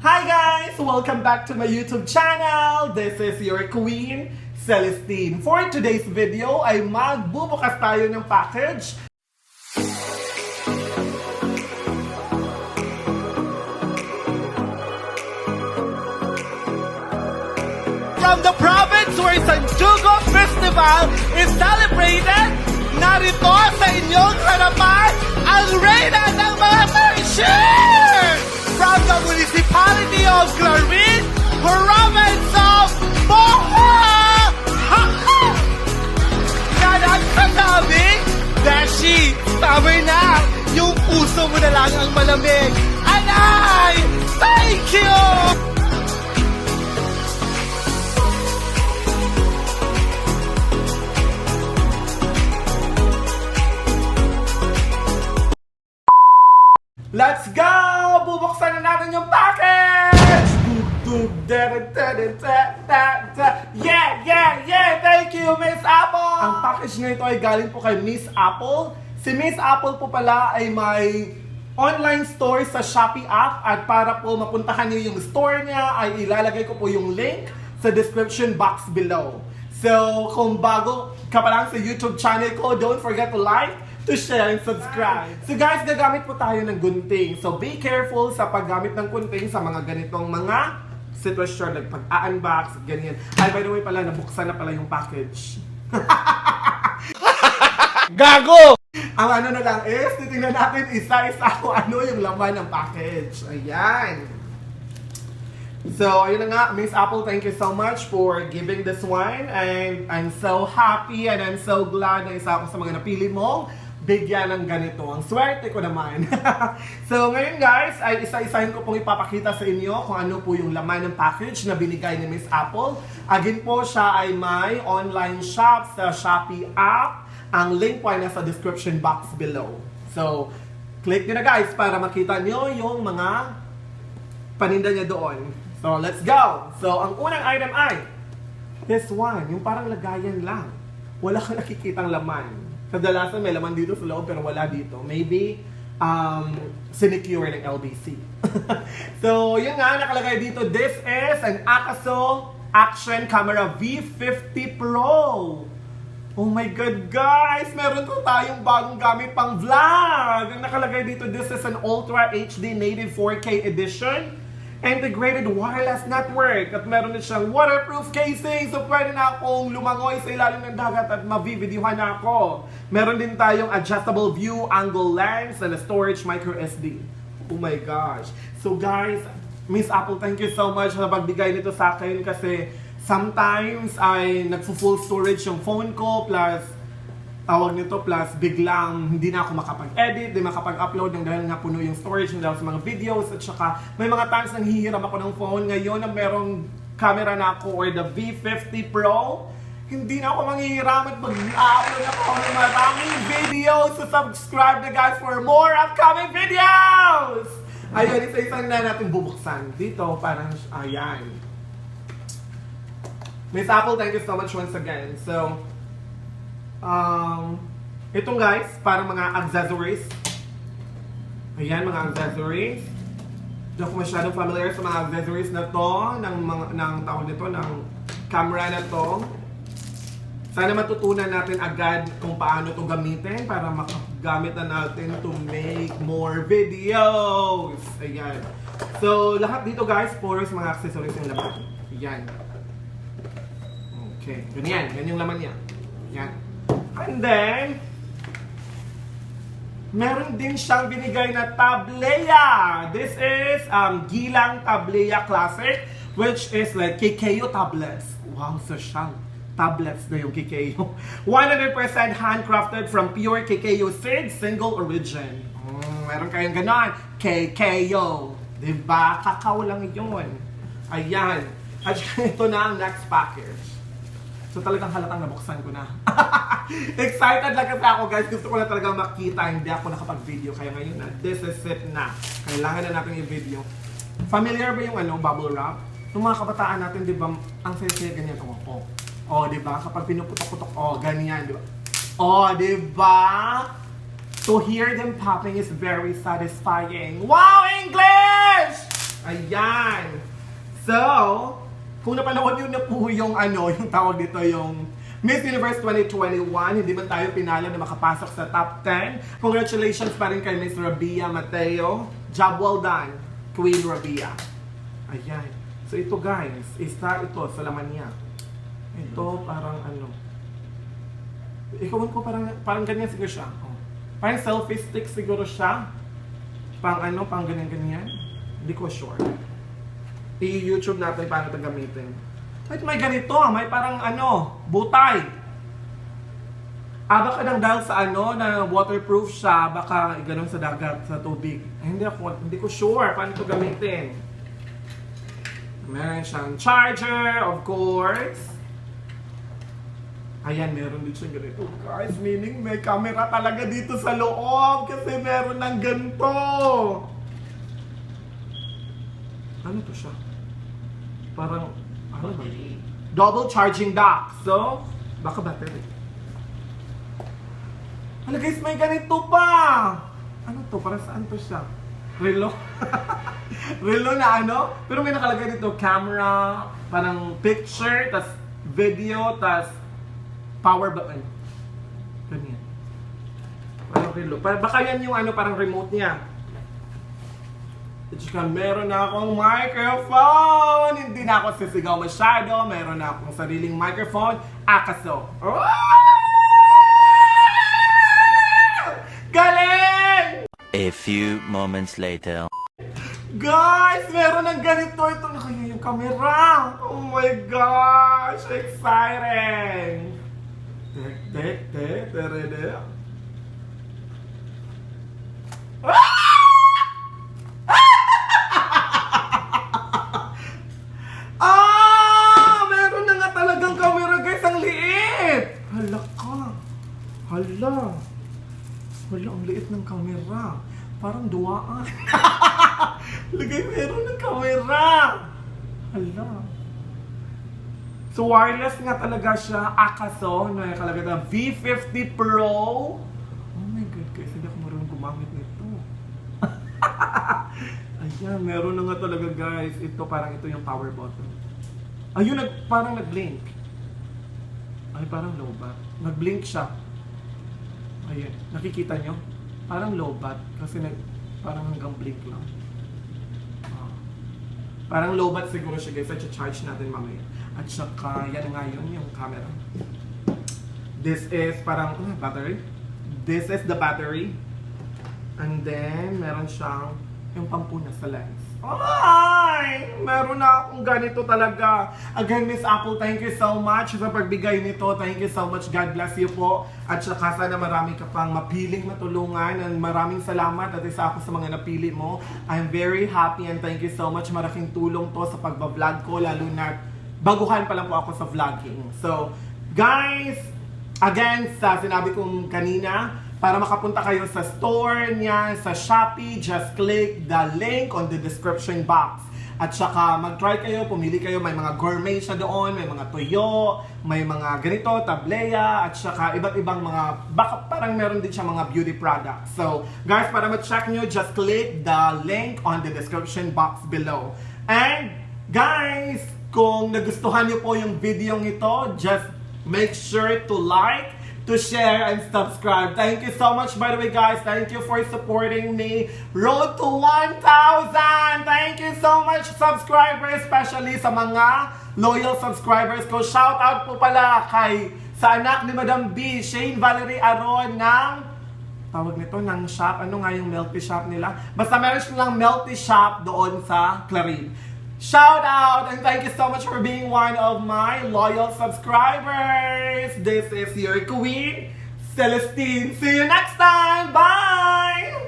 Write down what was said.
Hi guys! Welcome back to my YouTube channel! This is your Kween Celestine. For today's video ay magbubukas tayo ng package. From the province where Sanjugo Festival is celebrated, narito sa inyong harapan ang reyna ng mga marchers! From the municipality of Kween, province of Bohol! Na nagsasabing, Beshi, summer na! Yung puso mo na lang ang malamig! Anay! Thank you! Let's go! Bubuksan na natin yung package! Yeah! Thank you, Miss Apple! Ang package na ito ay galing po kay Miss Apple. Si Miss Apple po pala ay may online store sa Shopee app at para po mapuntahan niyo yung store niya ay ilalagay ko po yung link sa description box below. So, kung bago ka pa lang sa YouTube channel ko, don't forget to like, to share and subscribe. So guys, gagamit po tayo ng gunting. So be careful sa paggamit ng gunting sa mga ganitong mga sitwasyon, like pag-unbox, ganyan. Ay, by the way pala, nabuksan na pala yung package. Gago! Ang ano na lang is, titingnan natin isa-isa kung ano yung laman ng package. Ayan. So, ayun na nga, Miss Apple, thank you so much for giving this one. And I'm so happy and I'm so glad na isa ako sa mga napili mo bigyan ng ganito. Ang swerte ko naman. So, ngayon guys, ay isa-isahin ko pong ipapakita sa inyo kung ano po yung laman ng package na binigay ni Miss Apple. Again po, siya ay may online shop sa Shopee app. Ang link po ay nasa description box below. So, click nyo na guys para makita nyo yung mga paninda niya doon. So, let's go! So, ang unang item ay this one, yung parang lagayan lang. Wala kang nakikitang laman. Kadalasan may laman dito sa loob pero wala dito. Maybe, sinecure ng LBC. So, yun nga, nakalagay dito. This is an ACASO Action Camera V50 Pro. Oh my God, guys! Meron po tayong bagong gamit pang vlog. Ang nakalagay dito, this is an Ultra HD Native 4K Edition. Integrated wireless network at meron din siyang waterproof casing, so pwede na akong lumangoy sa ilalim ng dagat at mabivideohan na ako. Meron din tayong adjustable view angle lens and a storage micro SD. Oh my gosh. So guys, Miss Apple, thank you so much sa pagbigay nito sa akin kasi sometimes ay nagfu-full storage yung phone ko plus tawag nito plus biglang hindi na ako makapag-edit, hindi makapag-upload ng dahil nga puno yung storage ng dahil sa mga videos at saka may mga times nang hihiram ako ng phone. Ngayon na merong camera na ako or the V50 Pro, hindi na ako manghihiram at mag-upload ako ng maraming videos. So subscribe na guys for more upcoming videos! Ayun, isa-isang na natin bubuksan. Dito parang, ayan. Miss Apple, thank you so much once again. So, itong guys, parang mga accessories. Ayan, mga accessories. Hindi ako masyadong familiar sa mga accessories na to, ng tawag nito, ng camera na to. Sana matutunan natin agad kung paano to gamitin para makagamit na natin to make more videos. Ayan. So, lahat dito guys, puro sa mga accessories yung laman. Ayan. Okay, ganyan. Yan yung laman niya. Ayan. And then, meron din siyang binigay na tableya. This is Gilang Tableya Classic, which is like KKO tablets. Wow, so siyang tablets na yung KKO. 100% handcrafted from pure KKO seeds, single origin. Meron kayong ganon, KKO. Diba? Kakao lang yun. Ayan. At ito na ang next package. So talagang halatang nabuksan ko na. Excited lang kasi ako guys. Gusto ko na talagang makita. Hindi ako nakapag-video. Kaya ngayon na, this is it na. Kailangan na natin yung video. Familiar ba yung bubble wrap? Yung mga kabataan natin, di ba, ang saya-saya ganyan. Oh, di ba? Kapag pinuputok-putok, ganyan, di ba? Oh, di ba? To hear them popping is very satisfying. Wow, English! Ayan. So, kung napanood nyo na po yung yung tawag dito, yung Miss Universe 2021, hindi man tayo pinala na makapasok sa top 10. Congratulations pa rin kay Miss Rabia Mateo. Job well done, Queen Rabia. Ayan. So ito guys, isa ito sa laman niya. Ito parang ikaw ko parang ganyan siguro siya. Oh. Parang selfie stick siguro siya. Pang ganyan-ganyan. Hindi ko sure. I-YouTube natin paano ito gamitin. Wait, may ganito, may parang butay. Baka nang dahil sa na waterproof siya, baka ganun sa dagat, sa tubig. Hindi ko sure paano ito gamitin. Meron siyang charger, of course. Ayan, meron din siyang ganito, guys. Meaning, may camera talaga dito sa loob kasi meron ng ganito. Ano to siya? Parang, double charging dock. So, baka battery. Hala guys, may ganito pa! Ano to? Para saan to siya? Relo? Relo na Pero may nakalagay dito, camera, parang picture, tas video, tas power button. Ganyan. Parang relo. Baka yan yung parang remote niya. At saka meron na akong microphone! Hindi na ako sisigaw masyado. Meron na akong sariling microphone. Akaso. Oh! Galing! A few moments later. Guys, meron ng ganito. Ito na kaya yung camera. Oh my gosh! Exciting! Meron na nga talagang camera guys. Ang liit! Hala ka. Hala, ang liit ng camera. Parang duwaan. Lagay, meron ng camera. Hala. So wireless nga talaga siya. Akaso, nakalagay na V50 Pro. Oh my God guys, hindi ako marunong gumamit nito. Ayan, meron na nga talaga guys. Ito, parang ito yung power button. Ayun, parang nag-blink. Ay, parang low bat. Nag-blink siya. Ayan, nakikita nyo? Parang low bat. Kasi parang hanggang blink lang. Parang low bat siguro siya guys. At charge natin mamaya. At saka, yan nga yun, yung camera. This is parang, battery. This is the battery. And then, meron siyang yung pampuna sa lens. Ay! Meron na akong ganito talaga. Again, Miss Apple, thank you so much sa pagbigay nito. Thank you so much. God bless you po. At saka sana marami ka pang mapiling matulungan. And maraming salamat at isa ako sa mga napili mo. I'm very happy and thank you so much. Malaking tulong to sa pagbablog ko, lalo na baguhan pa lang po ako sa vlogging. So, guys, again, sa sinabi kong kanina, para makapunta kayo sa store niya, sa Shopee, just click the link on the description box. At saka mag-try kayo, pumili kayo, may mga gourmet siya doon, may mga tuyo, may mga ganito, tableya, at saka iba't ibang mga, baka parang meron din siya mga beauty products. So, guys, para ma-check nyo, just click the link on the description box below. And, guys, kung nagustuhan nyo po yung video ito, just make sure to like, to share, and subscribe. Thank you so much, by the way, guys. Thank you for supporting me. Road to 1,000! Thank you so much, subscribers, especially sa mga loyal subscribers ko. Shout out po pala sa anak ni Madam B, Shane Valerie Aron ng tawag nito, ng shop. Ano nga yung melty shop nila? Basta meron silang melty shop doon sa Clarin. Shout out and thank you so much for being one of my loyal subscribers. This is your Kween Celestine. See you next time. Bye!